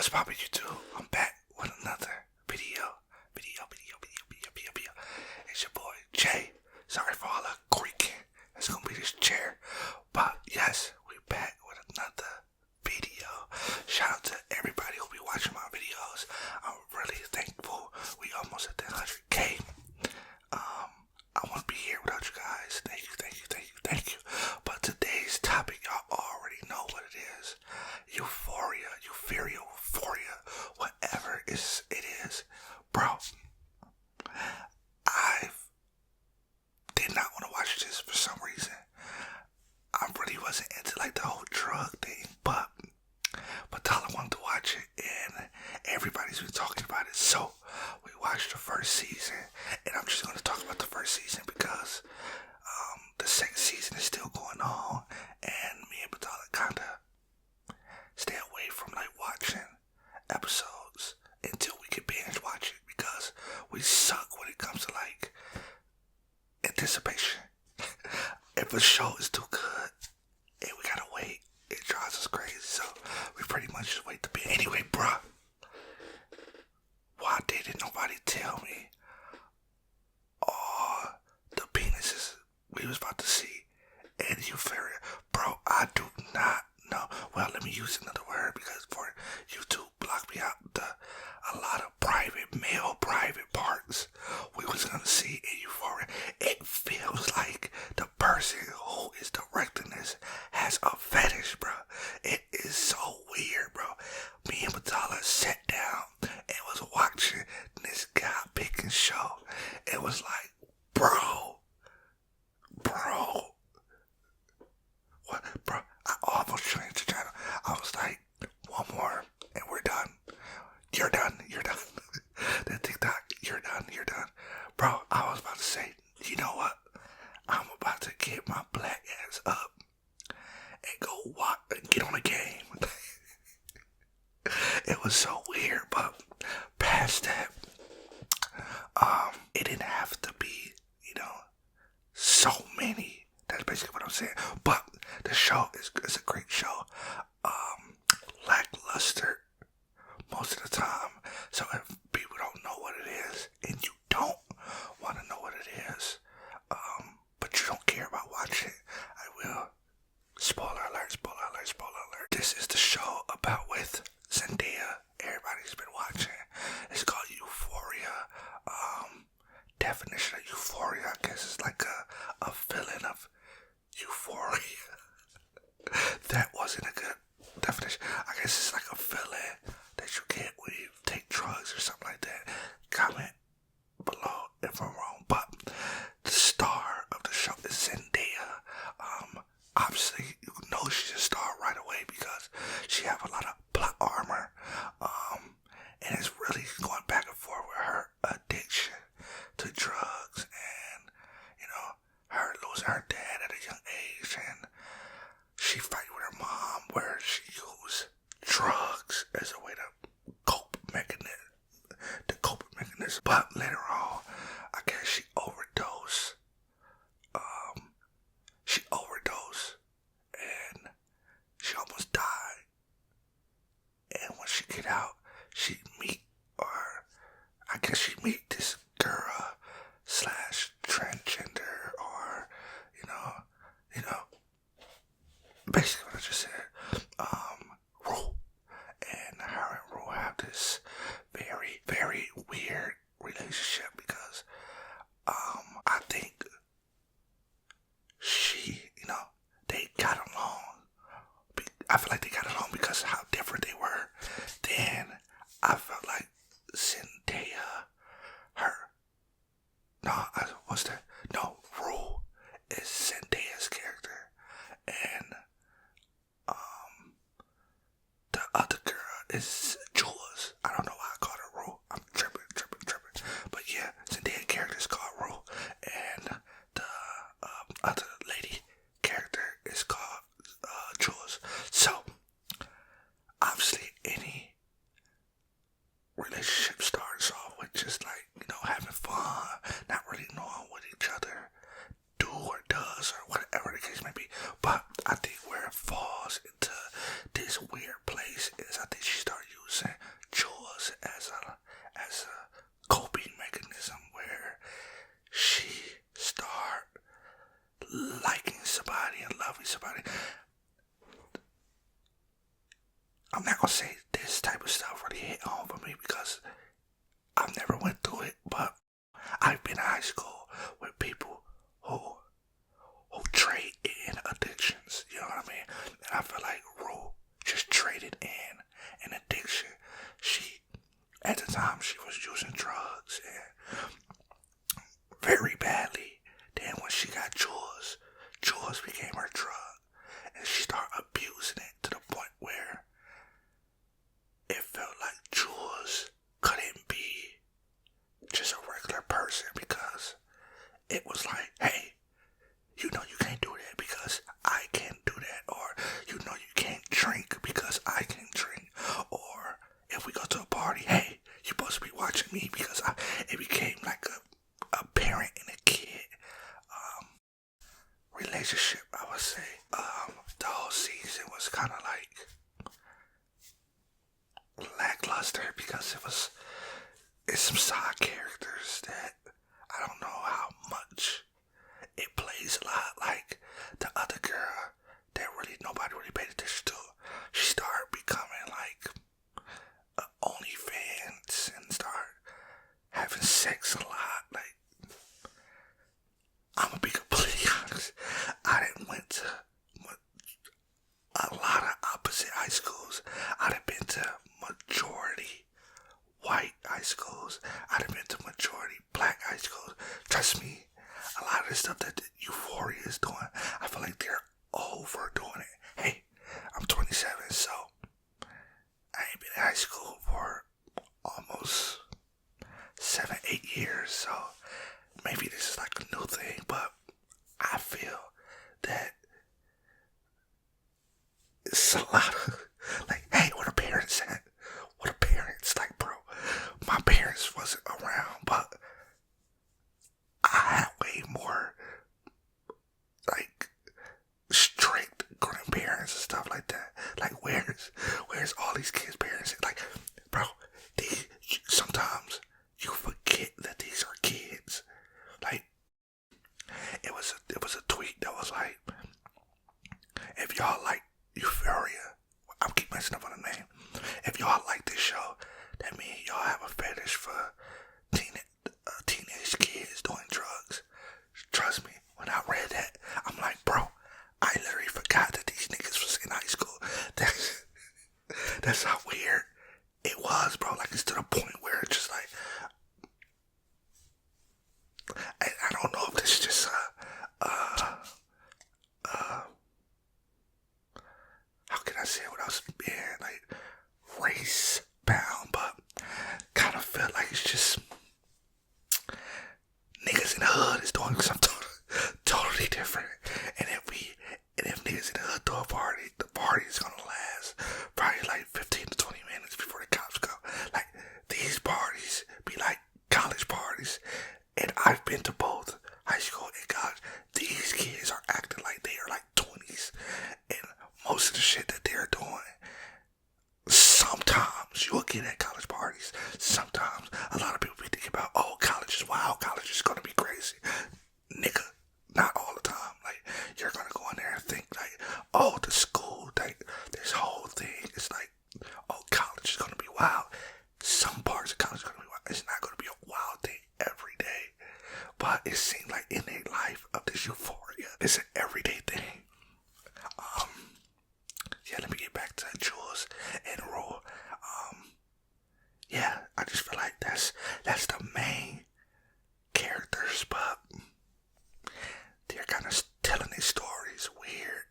What's poppin' YouTube? I'm back with another video. It's your boy Jay. Sorry for all the creaking. It's gonna be this chair. But yes, we back with another video. Shout out to everybody who be watching my videos. I'm really thankful. We almost at the 100K. I want to be here without you guys. Thank you. But today's topic, y'all already know what it is. Euphoria, whatever it is. Bro, I did not want to watch this for some reason. I really wasn't into like the whole drug thing, but Tyler wanted to watch it and everybody's been talking about it. So we watched the first season, and I'm just going to talk about the first season because the second season is still going on, and me and Batala kind of stay away from like watching episodes until we can binge watch it because we suck when it comes to like anticipation. If a show is too good and we gotta wait, it drives us crazy. So we pretty much just wait to be. Anyway, bruh, why didn't nobody tell me all the penises we was about to see in Euphoria? Bro, I do not know. Well, let me use another word because for YouTube block me out a lot of male private parts we was gonna see in Euphoria. It feels like the person who is directing this has a fetish, bro. It is so weird, bro. Me and Batala sat down and was watching this guy picking show. It was like, bro, what, bro? I almost changed the channel. I was like, one more and we're done. You're done. That TikTok, you're done. Bro, I was about to say, you know what? I'm about to get my black ass up and go walk and get on a game. It was so weird, but past that, it didn't have to be, so many. That's basically what I'm saying. But the show is a great show. Lackluster most of the time. So if people don't know what it is, and you don't want to know what it is, but you don't care about watching it, I will. Spoiler alert. This is the show about with Zendaya. Everybody's been watching. It's called Euphoria. Definition of Euphoria, I guess, is like a feeling of euphoria. That wasn't a good definition. I guess it's like a feeling that you get when you take drugs or something like that. Comment below if I'm wrong. But the star of the show is Zendaya. Obviously, you know she's a star right away because she have a lot of plot armor. And it's really going back and forth with her addiction to drugs and, her losing her dad at a young age, and she fight with her mom where she used drugs as a way to cope mechanism. But later on, I guess she overdosed. And she almost died. And when she get out, she meet this girl / transgender, or basically what I just said. Rue. And her and Rue have this very, very weird relationship because I think they got along. I feel like they got along because of how different they were. Then I felt like Zendaya, Rue is Zendaya's character, and the other girl is Jules. I don't know why I called her Rue. I'm tripping. But yeah, Zendaya's character is called Rue, and the other lady character is called Jules. So obviously any relationship starts off with just like, having fun, not really knowing what each other do or does or whatever the case may be. But I think where it falls into this weird place is I think she started I'm not gonna say this type of stuff really hit home for me because I've never went through it, but I've been in high school with people who trade in addictions. You know what I mean? And I feel like Rue just traded in an addiction. She, at the time, she was using drugs and very badly. Then when she got Jules became her drug, and she started abusing it to the point where it felt like Jules couldn't be just a regular person because it was like, hey, you know you can't do that because I can't do that, or you know you can't drink because I can drink, or if we go to a party, hey, you're supposed to be watching me because it became like a parent and a kid relationship, I would say. The whole season was kind of like lackluster because it's some side characters that I don't know how much it plays a lot. Like the other girl that really nobody really paid attention to, she started becoming like OnlyFans and started having sex a lot. Like, I'm gonna be completely honest, I didn't went to a lot of opposite high schools. I'd have been to majority white high schools. I'd have been to majority black high schools. Trust me, a lot of the stuff that the Euphoria is doing, I feel like they're overdoing it. Hey, I'm 27, so I ain't been in high school for almost 7-8 years, so maybe this is like a new thing, but I feel that it's a lot of like, hey, what are parents at? What are parents? Like, bro, my parents wasn't around, but I had way more like strict grandparents and stuff like that. Like, where's all these kids' parents? Like, bro, sometimes you forget that these are kids. Like, it was a tweet that was like, if y'all like Euphoria, I'm keep messing up on the name. If y'all like this show, that means y'all have a fetish for teenage kids doing drugs. Trust me, when I read that, I'm like, bro, I literally forgot that these niggas was in high school. That's how weird it was, bro. Like, it's to the point where it's just like, I don't know if this is just how can I say it without being like race bound, but kind of feel like it's just niggas in the hood is doing something totally different. And if niggas in the hood throw a party, the party is gonna last probably like 15 to 20 minutes before the cops go. Like, these parties be like college parties, and I've been to both high school and college. These kids are acting like they are like 20s, and most of the shit that they're doing, sometimes you'll get at college parties. Sometimes a lot of people be thinking about, oh, college is wild, college is gonna be crazy. Nigga, not all the time. Like, you're gonna go in there and think like, oh, the school, like, this whole thing is like, oh, college is gonna be wild. Some parts of college are gonna be wild. It's not gonna be a wild thing every day, but it seemed like in their life of this Euphoria, it's an everyday thing. Yeah, let me get back to Jules and Rue. Yeah, I just feel like that's the main characters, but they're kind of telling their stories weird.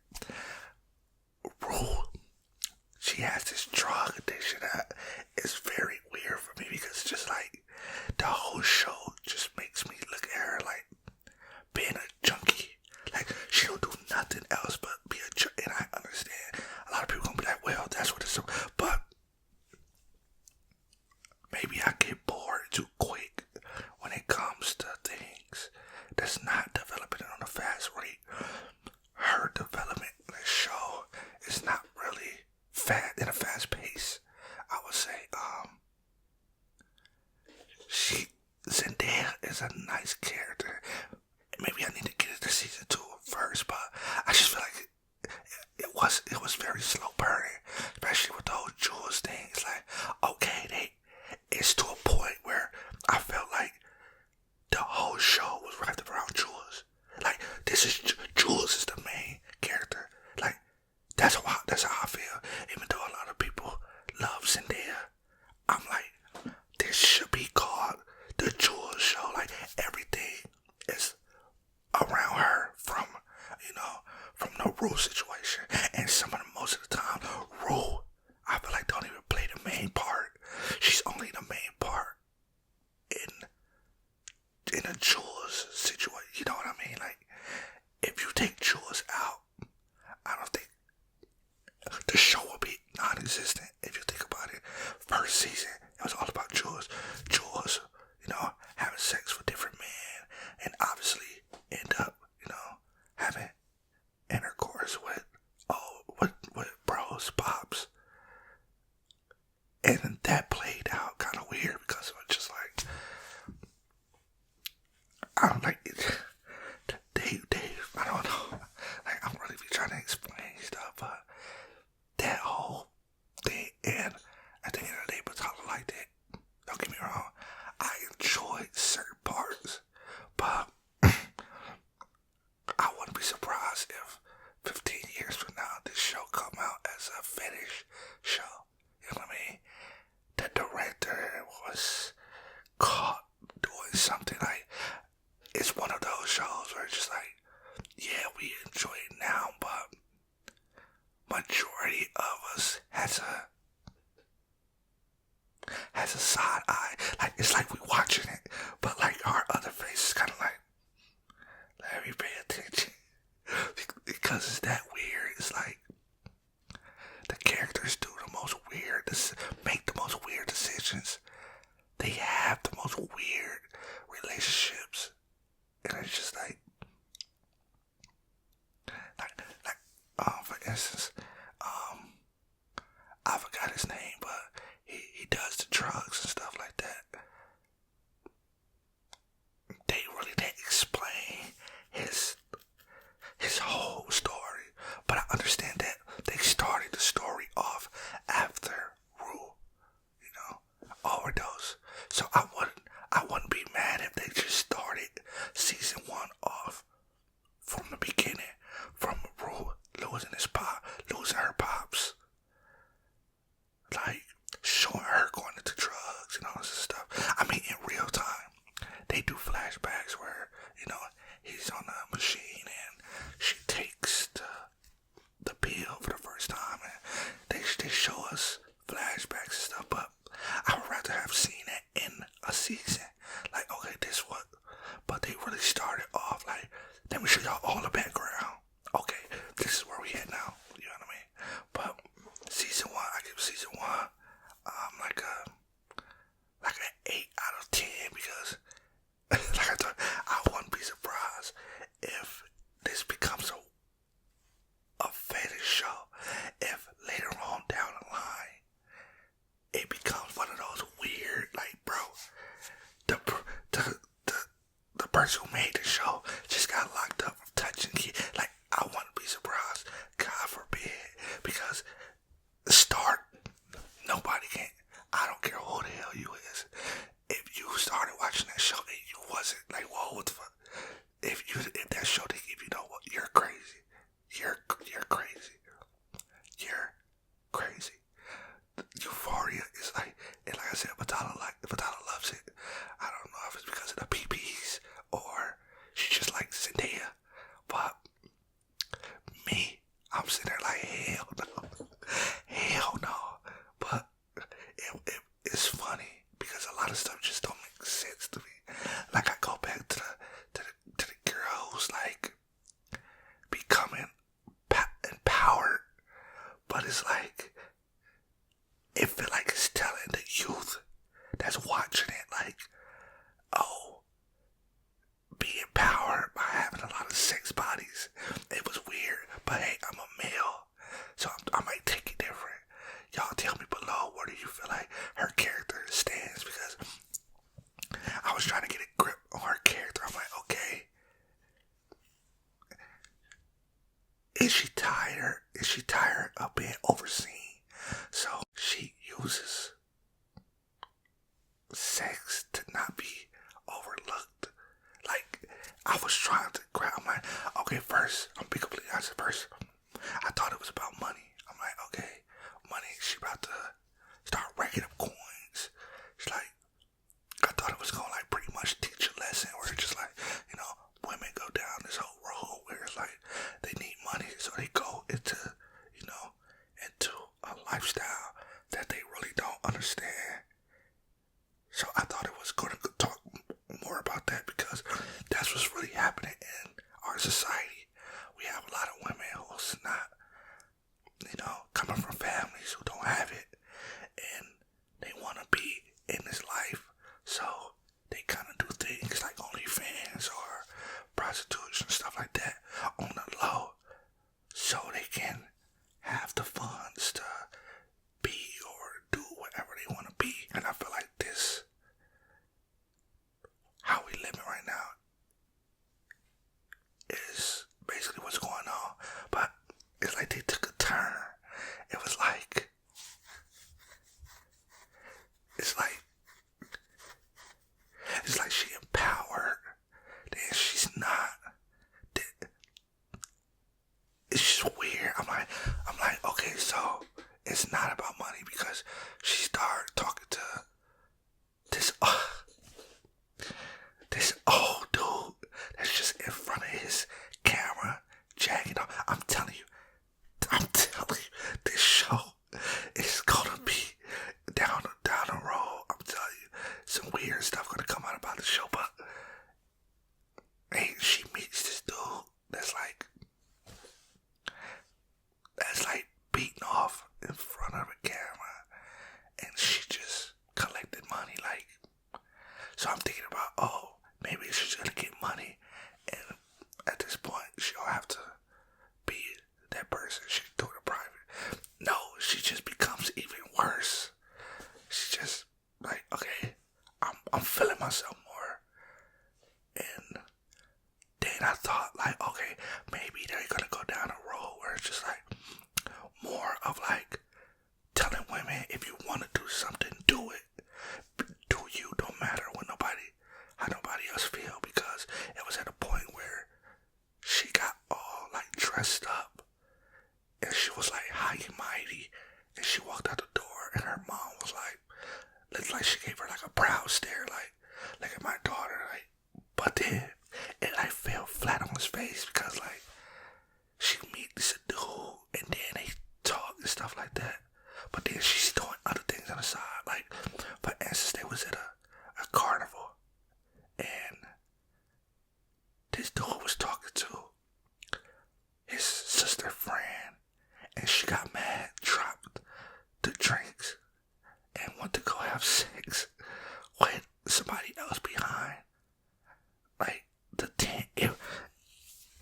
Rue, she has this drug addiction that is very weird for me because it's just like the whole show just makes me look at her like being a junkie. Like, she don't do nothing else but be a junkie. And I understand a lot of people gonna be like, well, that's what it's about. But maybe I get bored too quick when it comes to things that's not developing on a fast rate. Her development in the show is not really in a fast pace, I would say. Zendaya is a nice character. Maybe I need to get into season 2 first, but I just feel like it was very slow burning, especially with the whole Rue situation. And most of the time, Rue, I feel like don't even play the main part. She's only the main part in a Jules situation. You know what I mean? Like, if you take Jules out, I don't think the show will be non-existent. If you think about it, first season it was all about Jules, having sex with different men, and obviously end up, having intercourse with bros, pops, and that played out kind of weird because it was just like, I don't like it. I don't know. Like, I'm really trying to explain stuff, but that whole thing, and at the end of the day, Batala liked it. Don't get me wrong. I enjoyed certain parts, but I wouldn't be surprised if 15 years from now this show come out as a fetish show. You know what I mean? The director was caught doing something like, it's one of those shows where it's just like, yeah, we enjoy it now, but majority of us has a side eye. Like, it's like we watching it, but like our other face is kind of like, let me pay attention. Because it's that weird. It's like the characters do the most weird, make the most weird decisions. They have the most weird relationships. And it's just like for instance, I forgot his name, but he does the drugs and stuff like that. They really didn't explain his whole story, but I understand that they started the story off after Rue, overdose. So I wouldn't be mad if they just started season 1 off from the beginning, from Rue losing her pops, like showing her going into drugs and all this stuff. I mean, in real time, they do flashbacks where he's on a machine and she takes the pill for the first time, and they show us flashbacks and stuff. But I would rather have seen it in a season. Like, okay, this what, but they really started off like, let me show y'all all the background. Okay, this is where we at now. You know what I mean? But season 1, I give season 1 like an 8 out of 10 because like I thought, I wouldn't be surprised if this becomes a fetish show. If later on down the line it becomes one of those weird, like, bro, the person who made the show just got locked up for touching kids. Like, I wouldn't be surprised, God forbid, because nobody can. I don't care who the hell you is. If you started watching that show and you wasn't like, whoa, what the fuck? If that show didn't give you what, you're crazy. You're crazy. You're crazy. Euphoria is like, and like I said, Batala loves it. I don't know if it's because of the PPs or she just likes Zendaya, but me, I'm sitting there like, hell no. But it's funny because a lot of stuff just don't make sense to me. Like, I go back to the girl who's like becoming empowered, but it's like, it feel like it's telling the youth that's watching it like, oh, be empowered by having a lot of sex bodies. It was weird, but hey, I'm a male, so I might take it different. Y'all tell me below, where do you feel like her character stands? Because I was trying to get a grip on her character. I'm like, okay, is she tired of being overseen? So she uses sex to not be overlooked. Like, I was trying to grab my, okay, first, I'm being completely honest, first, I thought it was about money. I'm like, okay, money, she about to start racking up coins. She's like, I thought it was gonna like pretty much teach a lesson where it's just like, women go down this whole road where it's like, they need money, so they go it's like she empowered, then she's not. It's just weird. I'm like, okay, so it's not about money because she started talking to this this old dude that's just in front of his camera, jacking off. I'm telling you, this show is gonna be down the road. I'm telling you, some weird stuff gonna come out about the show. But hey, she meets this dude that's like beating off in front of a camera, and she just collected money. Like, so I'm thinking about, oh, maybe she's gonna get money, and at this point she'll have to be that person. She can do it in private. No, she just becomes even worse. She just like, okay, I'm feeling myself more, and then I thought like, okay, maybe they're gonna go down a road where it's just like more of like telling women, if you want to do something, do it. Do you, don't matter how nobody else feel, because it was at a point where she got all like dressed up and she was like high and mighty, and she walked out the door and her mom was like, looked like she gave her like a proud stare, like, look at my daughter, like. But then it like fell flat on his face because like she meets a dude and then they talk and stuff like that. But then she's doing other things on the side. Like, for instance, they was at a carnival and this dude was talking to his sister friend, and she got mad, dropped the drinks, and went to go have sex with somebody else behind. Like, the tent,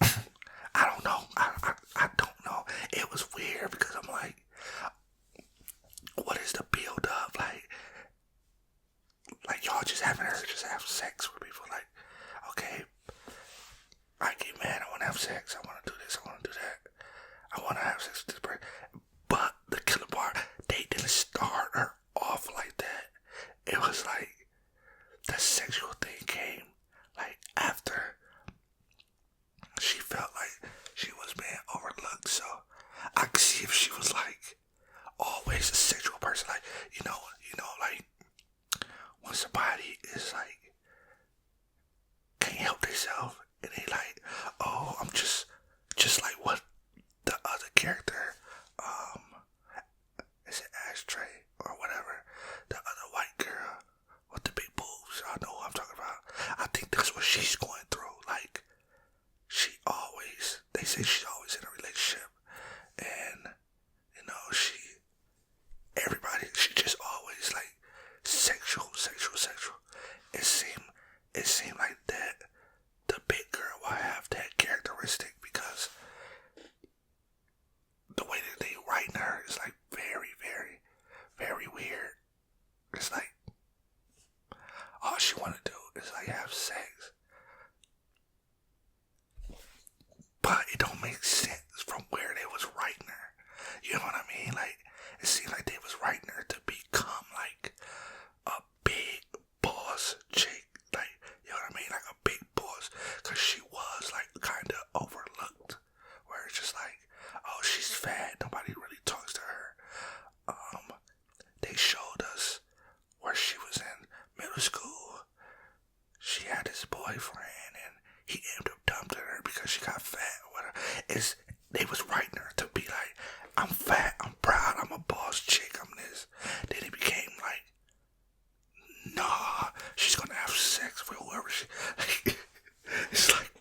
I don't know. I don't know. It was weird because I'm like, what is the build up? Like y'all just having her just have sex with people. Like, okay, I get mad. I want to have sex. I want to do this. I want to do that. I want to have sex with this person. But the killer part, they didn't start her off like that. It was like the sexual thing came like after she felt like she was being overlooked. So I could see if she was like always a sexual person, like, you know, like when somebody is like can't help themselves and they like, oh, I'm just like what the other character, is it Ashtray or whatever, the other white girl with the big boobs, I know who I'm talking about. I think that's what she's going through. Like, they say she's always in a relationship, and you know, she just always like sexual. It seemed like that the big girl will have that characteristic because the way that they write her is like very, very, very weird. It's like all she want to do is like have sex, but it don't make sense from where they was writing her. You know what I mean? Like, it seemed like they was writing her to become like a big boss chick. Like, you know what I mean? Like a big boss. Cause she was like kind of overlooked. Where it's just like, oh, she's fat. Nobody really talks to her. They showed us where she was in middle school. She had this boyfriend and he ended up dumping her because she got fat or whatever. They was writing her to be like, I'm fat, I'm proud, I'm a boss chick, I'm this. Then it became like, nah, she's gonna have sex with whoever she, like, it's like,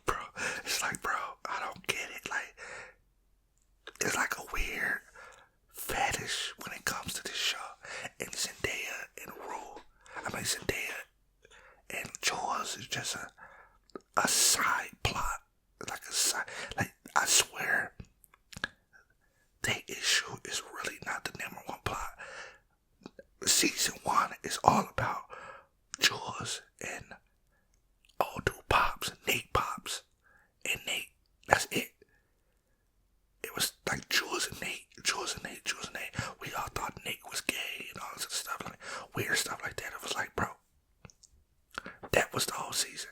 bro, I don't get it. Like, it's like a weird fetish when it comes to this show. And Zendaya and Jaws is just a side plot. Like, I swear, the issue is really not the number one plot. Season 1 is all about Jaws and old dude Pops, Nate Pops, and Nate. That's it. It was like Jules and Nate. We all thought Nate was gay and all this stuff, like weird stuff like that. It was like, bro, That was the whole season.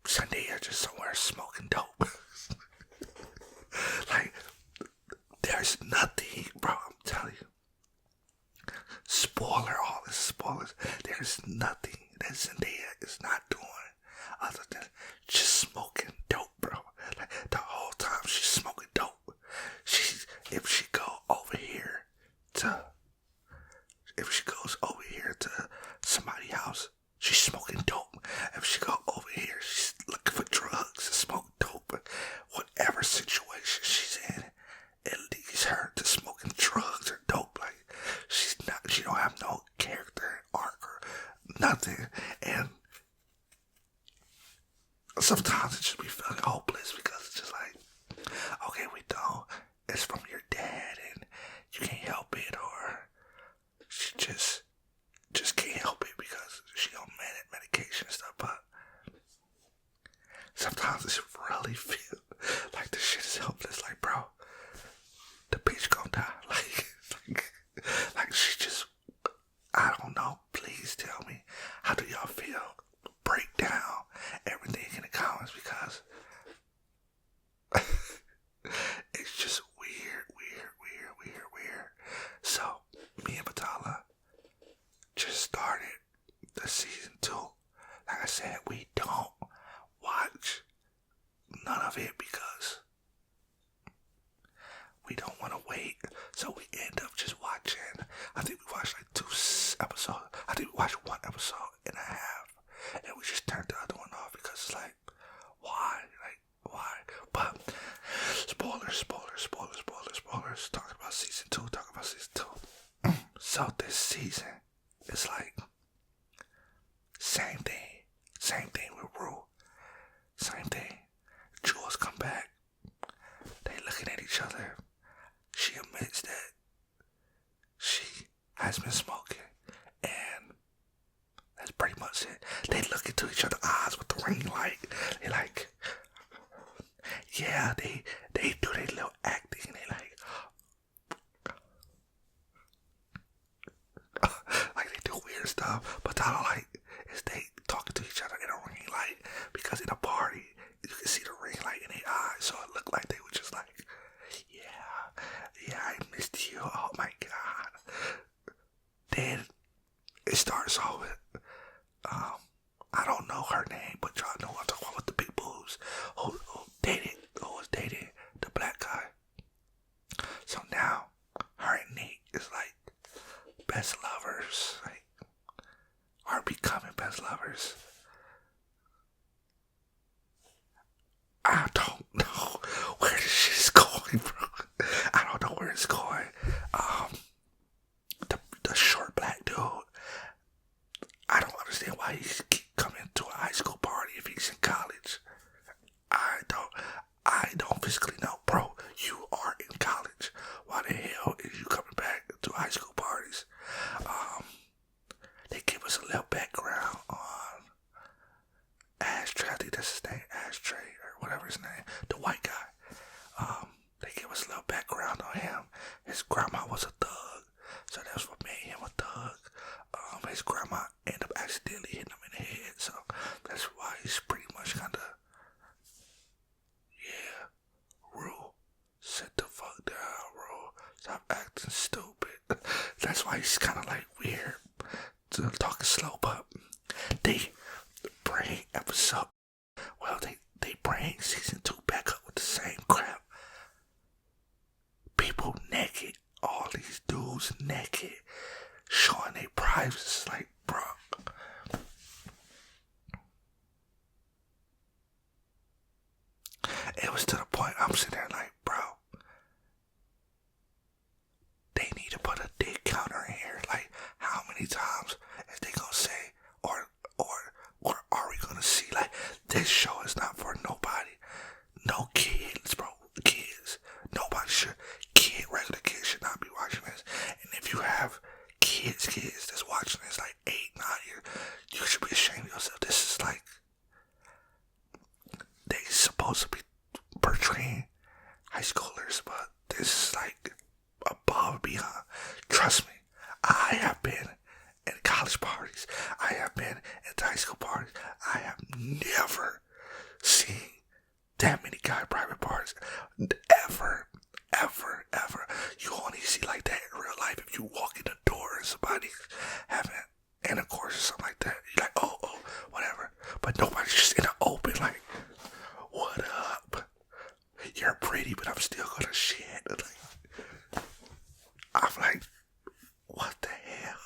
Zendaya just somewhere smoking dope. Like, there's nothing, bro, I'm telling you. Spoiler, all this spoilers. There's nothing that Zendaya is not doing other than just smoking dope, bro. Like, the whole time she's smoking dope. If she goes over here to somebody's house, she's smoking dope. If she go over here, she's looking for drugs and smoke dope. Whatever situation she's in, it leads her to smoking drugs or dope. Like, she don't have no character arc or nothing. And sometimes it just be feeling hopeless because it's just like, okay, we know it's from your dad and you can't help it, or she just can't help it because she on medication and stuff. But sometimes it really feel like this shit is helpless. Like, bro, the bitch gonna die. Like she just, I don't know. Please tell me, how do y'all feel? Break down everything in the comments, because it's just weird. So me and Batala just started the season 2. Like I said, we don't watch none of it because we don't want to wait. So we end up just watching. I think we watched like 2 episodes. I think we watched 1 episode and a half, and we just turned the other one off because it's like, why? Like, why? But spoilers. Talking about season 2. So this season is like same thing with Rue. Same thing. Jules come back. They looking at each other. She admits that she has been smoking, and that's pretty much it. They look into each other's eyes with the ring light. They like, yeah, they do their little acting. They like they do weird stuff, but I don't like is they talking to each other in a ring light, because in a party you can see the ring light in their eyes, so it looked like they were just like, yeah, I missed you. Oh my god. Then it starts off with I don't know her name, but y'all know what I'm talking about, with the big boobs, who was dating the black guy. So now her and Nate is like best lovers, like, are becoming best lovers. I don't know where this shit is going, bro. I don't know where it's going. The short black dude, I don't understand why he's coming to a high school party if he's in college. I don't physically know, bro. You are in college. Why the hell is you coming back to high school parties? They give us a little background on Ashtray. I think that's his name, Ashtray, or whatever his name, the white guy. They give us a little background on him. His grandma was a thug, so that's what made him a thug. His grandma ended up accidentally hitting him in the head, so that's why he's pretty much kind of, yeah, Rue, sit the fuck down, Rue. Stop acting stupid. That's why he's kind of like weird, talking slow, but they bring episode, well, they bring season 2 back up with the same crap. People naked, all these dudes naked, showing their privates. Like, bro, it was to the point I'm sitting there like, bro, they need to put a dick counter in here. Like, how many times is they gonna say, or are we gonna see, like, this show is not for nobody, no kids, bro, kids, nobody should, regular kids should not be watching this. And if you have kids that's watching this, like 8, 9 years, you should be ashamed of yourself. This is like, they supposed to be portraying high schoolers, but this is like above and beyond. Trust me, I have been in college parties, I have been in high school parties, I have never seen that many guy private parts. Ever. Ever, ever. You only see like that in real life if you walk in the door and somebody's having intercourse or something like that. You're like, oh, whatever. But nobody's just in the open like, what up? You're pretty, but I'm still gonna shit. Like, I'm like, what the hell?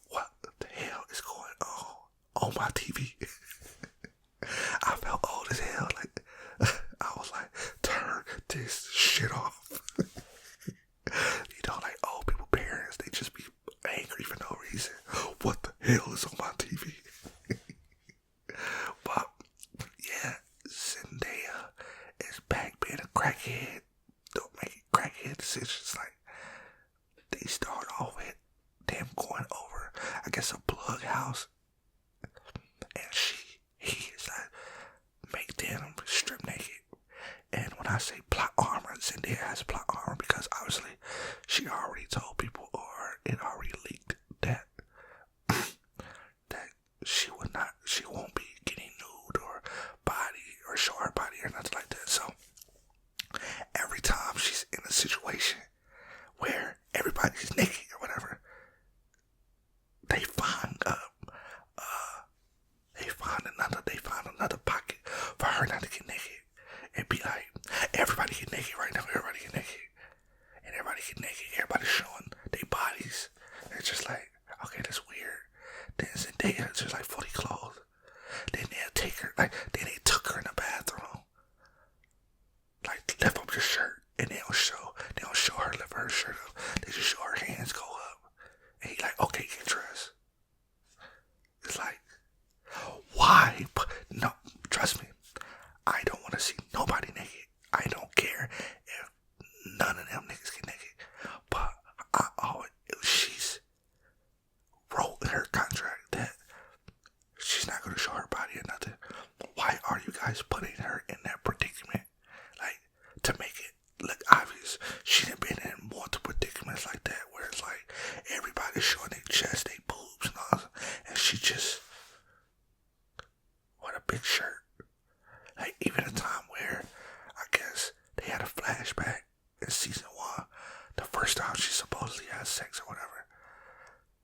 What the hell is going on my TV? I felt old as hell. Like, I was like, turn this shit off. Like old people parents, they just be angry for no reason. What the hell is on my TV? But yeah, Zendaya is back being a crackhead. Don't make it crackhead decisions. Like, they start off with them going over, I guess, a plug house, and he is like, make them strip naked. And when I say plot armor, Zendaya has plot armor because obviously she already told people, or it already leaked, that that she won't be getting nude or body or show her body or nothing like that. So every time she's in a situation where everybody's naked or whatever, they find another pocket for her not to get naked. And be like, everybody get naked right now, everybody get naked. And everybody get naked, everybody's showing their bodies. And it's just like, okay, that's weird. Then Zendaya's just like fully clothed. Then they'll take her, like, then they took her in the bathroom. Like, lift up her shirt. And they don't show her lift her shirt up. They just show her hands go up. And he like, okay, get dressed. It's like, why? No, trust me. I don't want to see nobody naked. I don't care if none of them niggas get naked. But she's wrote in her contract that she's not going to show her body or nothing. Why are you guys putting her in that predicament? Like, to make it look obvious. She done been in multiple predicaments like that where it's like everybody's showing their chest, their boobs and all that. And she just, what a big shirt. Like, even a time where I guess they had a flashback in season 1, the first time she supposedly had sex or whatever,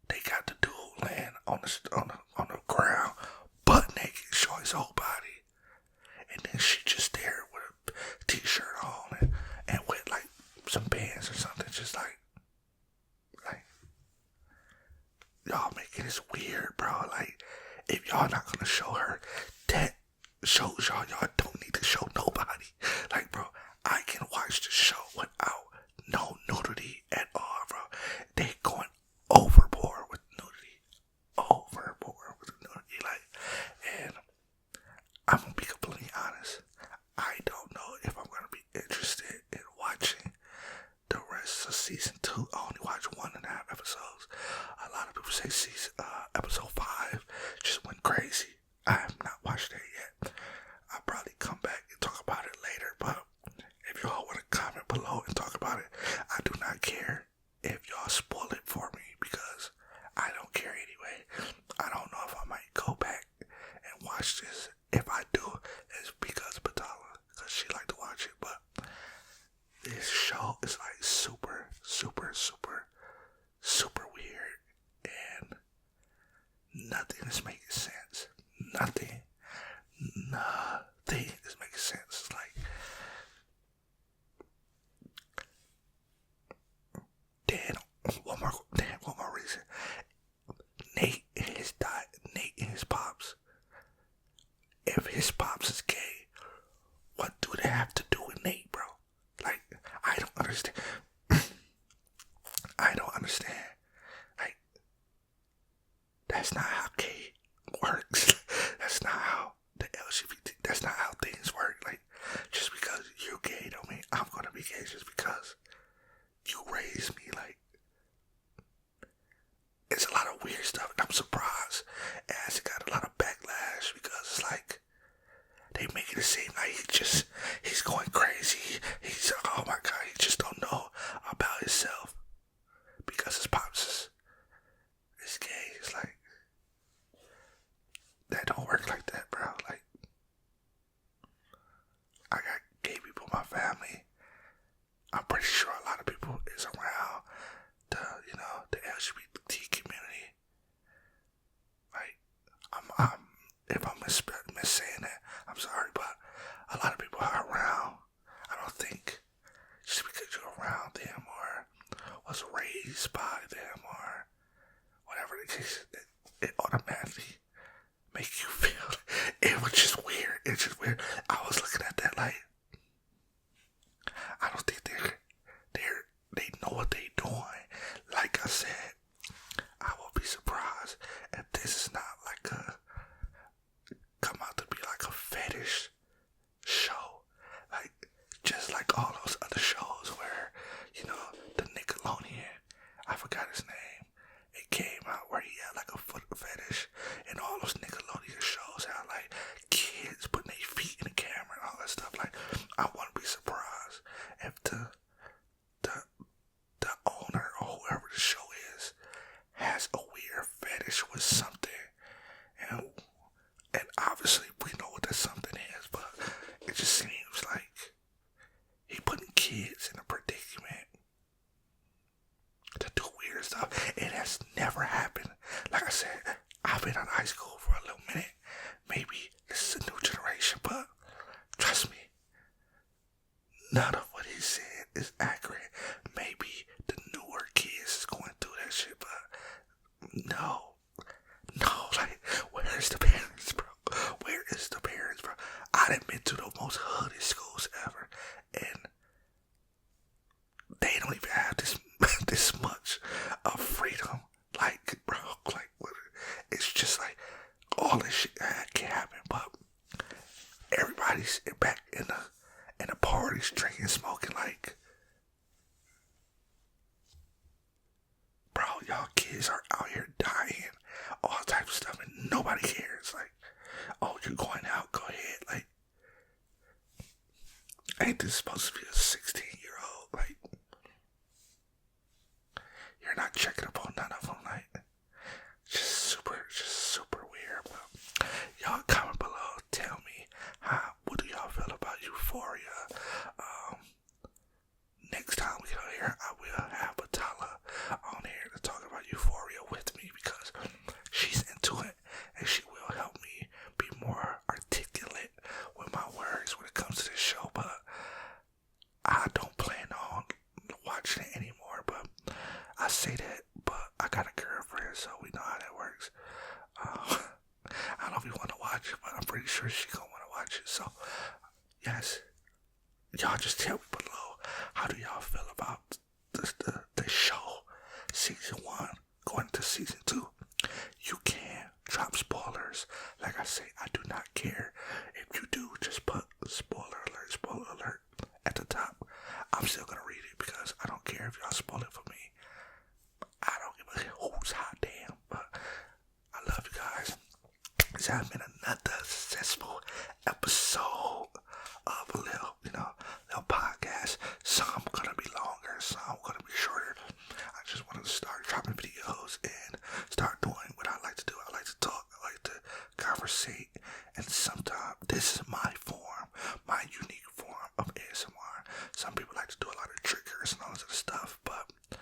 they got the dude laying on the ground, butt naked, showing his whole body, and then she just there with a t-shirt on and with like some bands or something, just like y'all making this weird, bro. Like, if y'all not gonna show her, that shows y'all don't need to show nobody. Like, bro, I can watch the show without no nudity at all, bro. They going overboard with nudity. Like, and I'm gonna be completely honest. I don't know if I'm gonna be interested in watching the rest of season 2. I only watched 1.5 episodes. A lot of people say episode 5 just went crazy. I have not watched it yet. I'll probably come back and talk about it later, but if y'all want to comment below and talk about it, I do not care if y'all spoil it for me because I don't care anyway. I don't know if I might go back and watch this. If I do, it's because of Batala, because she like to watch it, but this show is like super, super, super, super weird, and nothing is making sense. Nothing is making sense. It's like, one more reason. Nate and his pops that don't work like that, bro. Like, I got gay people in my family. I'm pretty sure a lot of people is around the, the LGBT community. Like, I'm if I'm saying that, I'm sorry, but a lot of people are around. I don't think just because you're around them or was raised by them or whatever the case, it automatically make you feel. It was just weird. It's just weird. I was looking at that like, I don't think they know what they doing. Like I said, I will be surprised if this is not like come out to be like a fetish show, like just like all those other shows where the Nickelodeon, I forgot his name, it came out where he had like a foot fetish, and all those Nickelodeon shows had like kids putting their feet in the camera and all that stuff. Like, I wouldn't be surprised if the owner or whoever the show is has a weird fetish with something, and obviously we know what that something is, but it just seems like he putting kids in a predicament to do weird stuff. It has never happened. Like I said, I've been in high school for a little minute. Maybe this is a new generation, but trust me, none of what he said is accurate. Maybe the newer kids is going through that shit, but no, like, where's the parents, bro? Where is the parents, bro? I done been to the most hooded schools ever, and they don't even have this much of freedom. Like, bro, like, what? It's just like all this shit can happen, but everybody's back in the parties, drinking, smoking. Like, bro, y'all kids are out here dying, all types of stuff, and nobody cares. Like, oh, you're going out, go ahead. Like, ain't this supposed to be a 16-year-old? Like, you're not checking up on none of them. Like, just super weird. But y'all comment below, tell me what do y'all feel about Euphoria? Next time we get on here, I will have Batala on here to talk about Euphoria with me, because she's into it and she will help me be more articulate with my words when it comes to this show. But I don't plan on watching it anymore. But I say that, but I got a girlfriend, so we know how that works. I don't know if you want to watch it, but I'm pretty sure she's gonna want to watch it. So yes, y'all just tell me below, how do y'all feel about the show, season 1 going to season 2? You can drop spoilers. Like I say, I do not care. If you do, just put spoiler alert at the top. I'm still gonna read it, because I don't care if y'all spoil it for me. I don't give a who's hot damn. But I love you guys. This has been another successful episode of a little podcast. Some gonna be longer, some gonna be shorter. I just wanted to start dropping videos and start doing what I like to do. I like to talk, I like to conversate, and sometimes this is my form, my unique form of ASMR. Some people like to do a lot of triggers and all this other stuff, but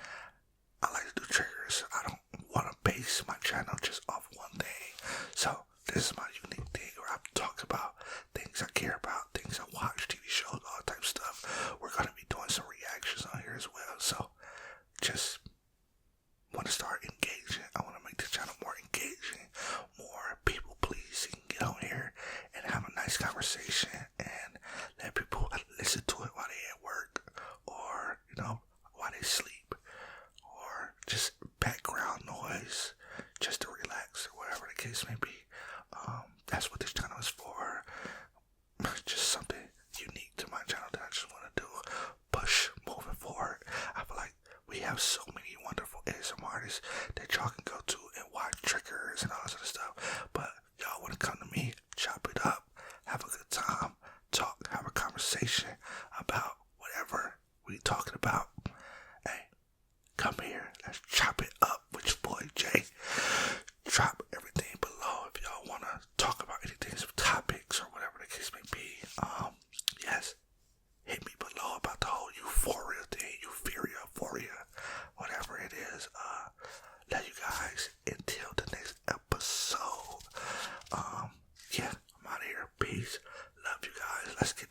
I like to do triggers. I don't want to base my channel just off one thing. So this is my unique thing where I talk about things I care about, things I watch, TV shows, all type of stuff. We're going to be doing some reactions on here as well. So just want to start engaging. I want to make this channel more engaging, more people pleasing. Get on here and have a nice conversation and let people listen to it while they at work, or while they sleep, or just background noise, just to relax, or whatever the case may be. That's what this channel is for. Just something unique to my channel that I just want to do. Push moving forward. I feel like we have so many wonderful ASMR artists that y'all can go to and watch triggers and all this other stuff. But y'all want to come to me, chop it up, have a good time, talk, have a conversation about whatever we talking about. Hey, come here, let's chop it up with your boy Jay. Drop everything below if y'all want to talk Peace. Love you guys. Let's get